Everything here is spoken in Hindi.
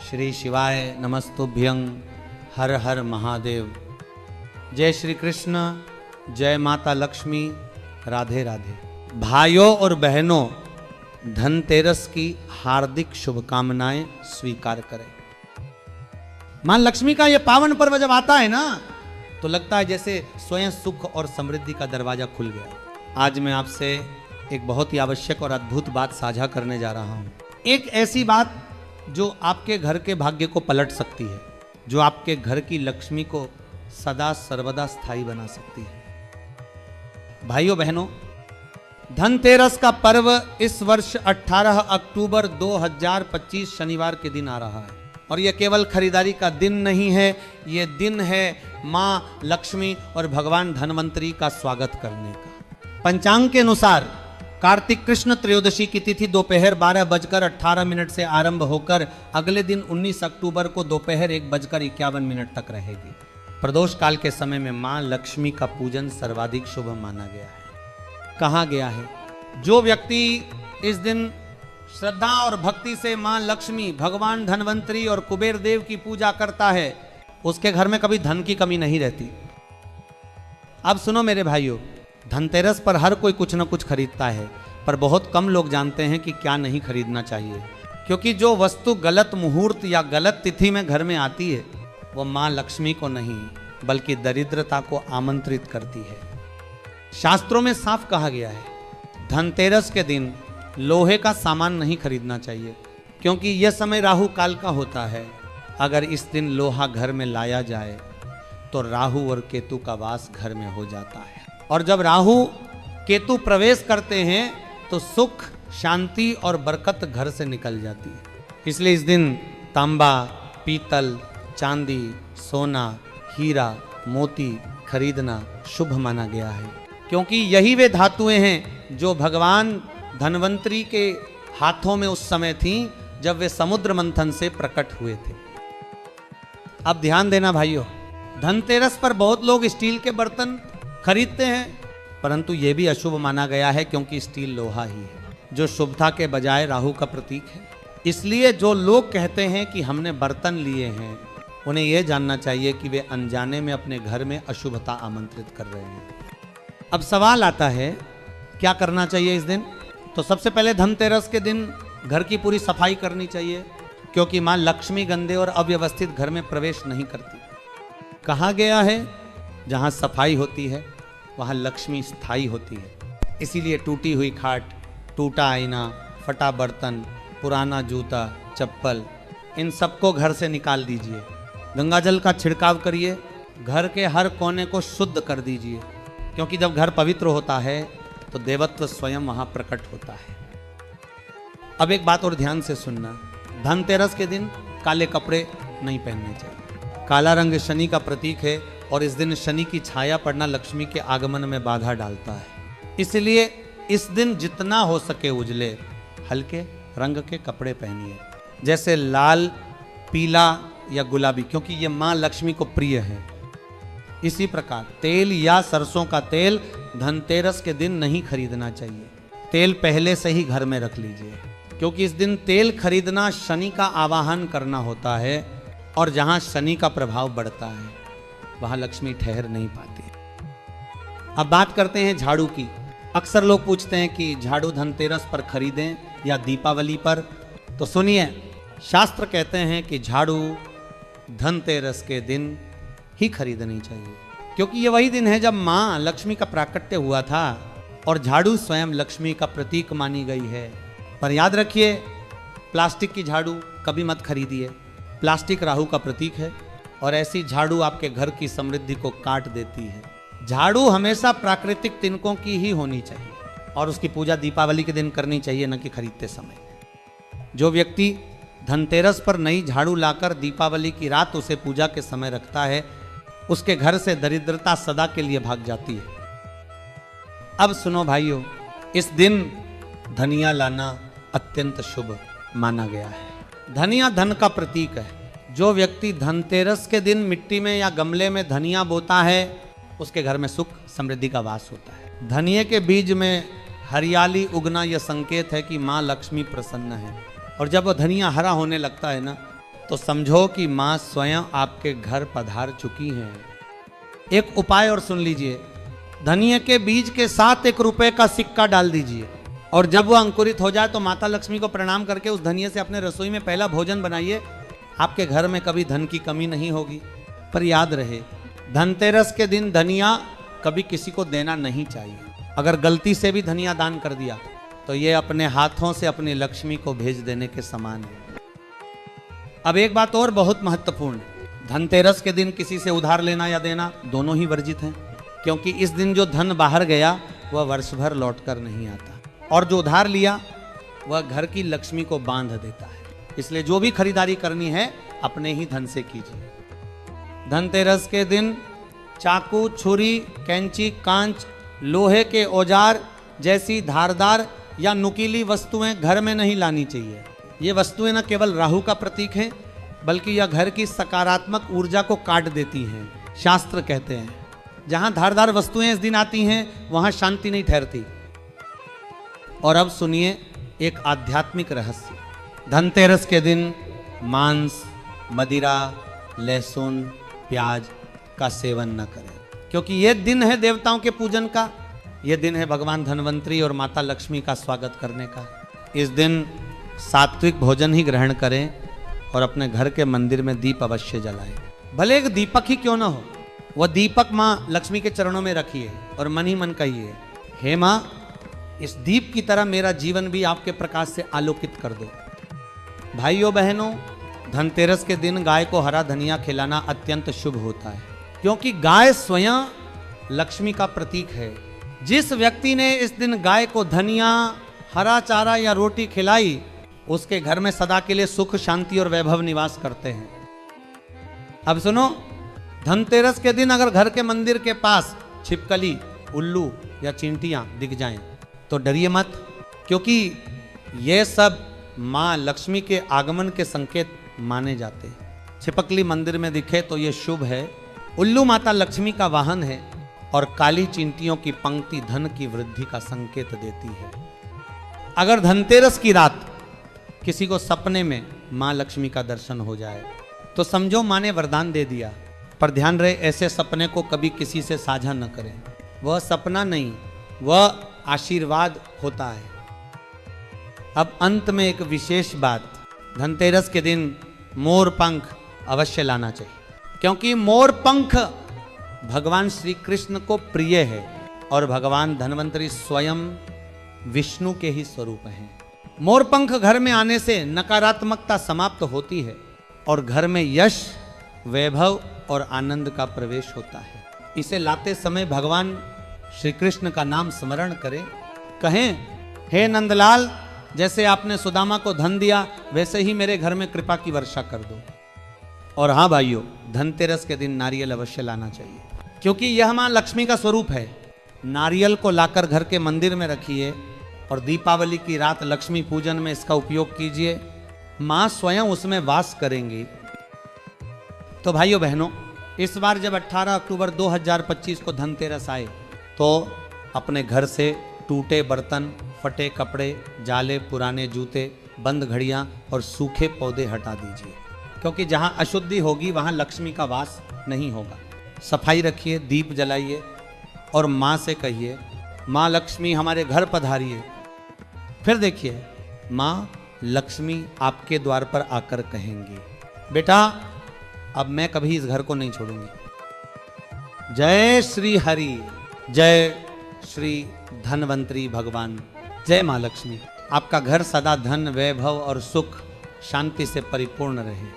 श्री शिवाय नमस्तुभ्यं, हर हर महादेव। जय श्री कृष्ण, जय माता लक्ष्मी, राधे राधे। भाइयों और बहनों, धनतेरस की हार्दिक शुभकामनाएं स्वीकार करें। मां लक्ष्मी का यह पावन पर्व जब आता है ना, तो लगता है जैसे स्वयं सुख और समृद्धि का दरवाजा खुल गया। आज मैं आपसे एक बहुत ही आवश्यक और अद्भुत बात साझा करने जा रहा हूं। एक ऐसी बात जो आपके घर के भाग्य को पलट सकती है, जो आपके घर की लक्ष्मी को सदा सर्वदा स्थायी बना सकती है। भाइयों बहनों, धनतेरस का पर्व इस वर्ष 18 अक्टूबर 2025 शनिवार के दिन आ रहा है। और यह केवल खरीदारी का दिन नहीं है, यह दिन है मां लक्ष्मी और भगवान धनवंतरी का स्वागत करने का। पंचांग के अनुसार कार्तिक कृष्ण त्रयोदशी की तिथि दोपहर 12:18 से आरंभ होकर अगले दिन 19 अक्टूबर को दोपहर 1:51 तक रहेगी। प्रदोष काल के समय में मां लक्ष्मी का पूजन सर्वाधिक शुभ माना गया है। कहा गया है, जो व्यक्ति इस दिन श्रद्धा और भक्ति से मां लक्ष्मी, भगवान धनवंतरी और कुबेर देव की पूजा करता है, उसके घर में कभी धन की कमी नहीं रहती। अब सुनो मेरे भाइयों, धनतेरस पर हर कोई कुछ न कुछ खरीदता है, पर बहुत कम लोग जानते हैं कि क्या नहीं खरीदना चाहिए। क्योंकि जो वस्तु गलत मुहूर्त या गलत तिथि में घर में आती है, वो मां लक्ष्मी को नहीं बल्कि दरिद्रता को आमंत्रित करती है। शास्त्रों में साफ कहा गया है, धनतेरस के दिन लोहे का सामान नहीं खरीदना चाहिए, क्योंकि यह समय राहु काल का होता है। अगर इस दिन लोहा घर में लाया जाए तो राहु और केतु का वास घर में हो जाता है, और जब राहु केतु प्रवेश करते हैं तो सुख, शांति और बरकत घर से निकल जाती है। इसलिए इस दिन तांबा, पीतल, चांदी, सोना, हीरा, मोती खरीदना शुभ माना गया है, क्योंकि यही वे धातुएं हैं जो भगवान धनवंतरी के हाथों में उस समय थीं जब वे समुद्र मंथन से प्रकट हुए थे। अब ध्यान देना भाइयों, धनतेरस पर बहुत लोग स्टील के बर्तन खरीदते हैं, परंतु यह भी अशुभ माना गया है, क्योंकि स्टील लोहा ही है जो शुभता के बजाय राहु का प्रतीक है। इसलिए जो लोग कहते हैं कि हमने बर्तन लिए हैं, उन्हें यह जानना चाहिए कि वे अनजाने में अपने घर में अशुभता आमंत्रित कर रहे हैं। अब सवाल आता है, क्या करना चाहिए इस दिन? तो सबसे पहले धनतेरस के दिन घर की पूरी सफाई करनी चाहिए, क्योंकि मां लक्ष्मी गंदे और अव्यवस्थित घर में प्रवेश नहीं करती। कहा गया है, जहां सफाई होती है वहां लक्ष्मी स्थायी होती है। इसीलिए टूटी हुई खाट, टूटा आईना, फटा बर्तन, पुराना जूता, चप्पल, इन सबको घर से निकाल दीजिए। गंगा जल का छिड़काव करिए, घर के हर कोने को शुद्ध कर दीजिए, क्योंकि जब घर पवित्र होता है तो देवत्व स्वयं वहां प्रकट होता है। अब एक बात और ध्यान से सुनना, धनतेरस के दिन काले कपड़े नहीं पहनने चाहिए। काला रंग शनि का प्रतीक है, और इस दिन शनि की छाया पड़ना लक्ष्मी के आगमन में बाधा डालता है। इसलिए इस दिन जितना हो सके उजले, हल्के रंग के कपड़े पहनिए, जैसे लाल, पीला या गुलाबी, क्योंकि ये मां लक्ष्मी को प्रिय है। इसी प्रकार तेल या सरसों का तेल धनतेरस के दिन नहीं खरीदना चाहिए। तेल पहले से ही घर में रख लीजिए, क्योंकि इस दिन तेल खरीदना शनि का आवाहन करना होता है, और जहां शनि का प्रभाव बढ़ता है वहां लक्ष्मी ठहर नहीं पाती। अब बात करते हैं झाड़ू की। अक्सर लोग पूछते हैं कि झाड़ू धनतेरस पर खरीदें या दीपावली पर। तो सुनिए, शास्त्र कहते हैं कि झाड़ू धनतेरस के दिन ही खरीदनी चाहिए, क्योंकि ये वही दिन है जब मां लक्ष्मी का प्राकट्य हुआ था, और झाड़ू स्वयं लक्ष्मी का प्रतीक मानी गई है। पर याद रखिए, प्लास्टिक की झाड़ू कभी मत खरीदिए। प्लास्टिक राहु का प्रतीक है, और ऐसी झाड़ू आपके घर की समृद्धि को काट देती है। झाड़ू हमेशा प्राकृतिक तिनकों की ही होनी चाहिए, और उसकी पूजा दीपावली के दिन करनी चाहिए, न कि खरीदते समय। जो व्यक्ति धनतेरस पर नई झाड़ू लाकर दीपावली की रात उसे पूजा के समय रखता है, उसके घर से दरिद्रता सदा के लिए भाग जाती है। अब सुनो भाइयों, इस दिन धनिया लाना अत्यंत शुभ माना गया है। धनिया धन का प्रतीक है। जो व्यक्ति धनतेरस के दिन मिट्टी में या गमले में धनिया बोता है, उसके घर में सुख समृद्धि का वास होता है। धनिये के बीज में हरियाली उगना यह संकेत है कि माँ लक्ष्मी प्रसन्न है। और जब वो धनिया हरा होने लगता है ना, तो समझो कि माँ स्वयं आपके घर पधार चुकी हैं। एक उपाय और सुन लीजिए, धनिये के बीज के साथ 1 रुपए का सिक्का डाल दीजिए और जब वह अंकुरित हो जाए तो माता लक्ष्मी को प्रणाम करके उस धनिये से अपने रसोई में पहला भोजन बनाइए। आपके घर में कभी धन की कमी नहीं होगी। पर याद रहे, धनतेरस के दिन धनिया कभी किसी को देना नहीं चाहिए। अगर गलती से भी धनिया दान कर दिया तो ये अपने हाथों से अपनी लक्ष्मी को भेज देने के समान है। अब एक बात और बहुत महत्वपूर्ण, धनतेरस के दिन किसी से उधार लेना या देना दोनों ही वर्जित हैं, क्योंकि इस दिन जो धन बाहर गया वह वर्ष भर लौट कर नहीं आता, और जो उधार लिया वह घर की लक्ष्मी को बांध देता है। इसलिए जो भी खरीदारी करनी है अपने ही धन से कीजिए। धनतेरस के दिन चाकू, छुरी, कैंची, कांच, लोहे के औजार जैसी धारदार या नुकीली वस्तुएं घर में नहीं लानी चाहिए। ये वस्तुएं न केवल राहु का प्रतीक हैं, बल्कि यह घर की सकारात्मक ऊर्जा को काट देती हैं। शास्त्र कहते हैं जहां धारदार वस्तुएं इस दिन आती हैं वहां शांति नहीं ठहरती। और अब सुनिए एक आध्यात्मिक रहस्य। धनतेरस के दिन मांस, मदिरा, लहसुन, प्याज का सेवन न करें, क्योंकि यह दिन है देवताओं के पूजन का। यह दिन है भगवान धनवंतरी और माता लक्ष्मी का स्वागत करने का। इस दिन सात्विक भोजन ही ग्रहण करें और अपने घर के मंदिर में दीप अवश्य जलाएं। भले एक दीपक ही क्यों ना हो, वह दीपक माँ लक्ष्मी के चरणों में रखिए और मन ही मन कहिए, हे माँ, इस दीप की तरह मेरा जीवन भी आपके प्रकाश से आलोकित कर दो। भाइयों बहनों, धनतेरस के दिन गाय को हरा धनिया खिलाना अत्यंत शुभ होता है, क्योंकि गाय स्वयं लक्ष्मी का प्रतीक है। जिस व्यक्ति ने इस दिन गाय को धनिया, हरा चारा या रोटी खिलाई, उसके घर में सदा के लिए सुख, शांति और वैभव निवास करते हैं। अब सुनो, धनतेरस के दिन अगर घर के मंदिर के पास छिपकली, उल्लू या चींटियां दिख जाएं तो डरिए मत, क्योंकि ये सब माँ लक्ष्मी के आगमन के संकेत माने जाते हैं। छिपकली मंदिर में दिखे तो ये शुभ है। उल्लू माता लक्ष्मी का वाहन है और काली चींटियों की पंक्ति धन की वृद्धि का संकेत देती है। अगर धनतेरस की रात किसी को सपने में माँ लक्ष्मी का दर्शन हो जाए तो समझो माँ ने वरदान दे दिया। पर ध्यान रहे, ऐसे सपने को कभी किसी से साझा न करें। वह सपना नहीं, वह आशीर्वाद होता है। अब अंत में एक विशेष बात, धनतेरस के दिन मोर पंख अवश्य लाना चाहिए, क्योंकि मोर पंख भगवान श्री कृष्ण को प्रिय है और भगवान धनवंतरी स्वयं विष्णु के ही स्वरूप हैं। मोर पंख घर में आने से नकारात्मकता समाप्त होती है और घर में यश, वैभव और आनंद का प्रवेश होता है। इसे लाते समय भगवान श्री कृष्ण का नाम स्मरण करें, कहें, हे नंदलाल, जैसे आपने सुदामा को धन दिया वैसे ही मेरे घर में कृपा की वर्षा कर दो। और हाँ भाइयों, धनतेरस के दिन नारियल अवश्य लाना चाहिए, क्योंकि यह मां लक्ष्मी का स्वरूप है। नारियल को लाकर घर के मंदिर में रखिए और दीपावली की रात लक्ष्मी पूजन में इसका उपयोग कीजिए। मां स्वयं उसमें वास करेंगी। तो भाइयों बहनों, इस बार जब 18 अक्टूबर 2025 को धनतेरस आए तो अपने घर से टूटे बर्तन, फटे कपड़े, जाले, पुराने जूते, बंद घड़ियां और सूखे पौधे हटा दीजिए, क्योंकि जहां अशुद्धि होगी वहां लक्ष्मी का वास नहीं होगा। सफाई रखिए, दीप जलाइए और माँ से कहिए, माँ लक्ष्मी हमारे घर पधारिए। फिर देखिए, माँ लक्ष्मी आपके द्वार पर आकर कहेंगी, बेटा अब मैं कभी इस घर को नहीं छोड़ूंगी। जय श्री हरि, जय श्री धनवंतरी भगवान, जय माँ लक्ष्मी। आपका घर सदा धन, वैभव और सुख, शांति से परिपूर्ण रहे।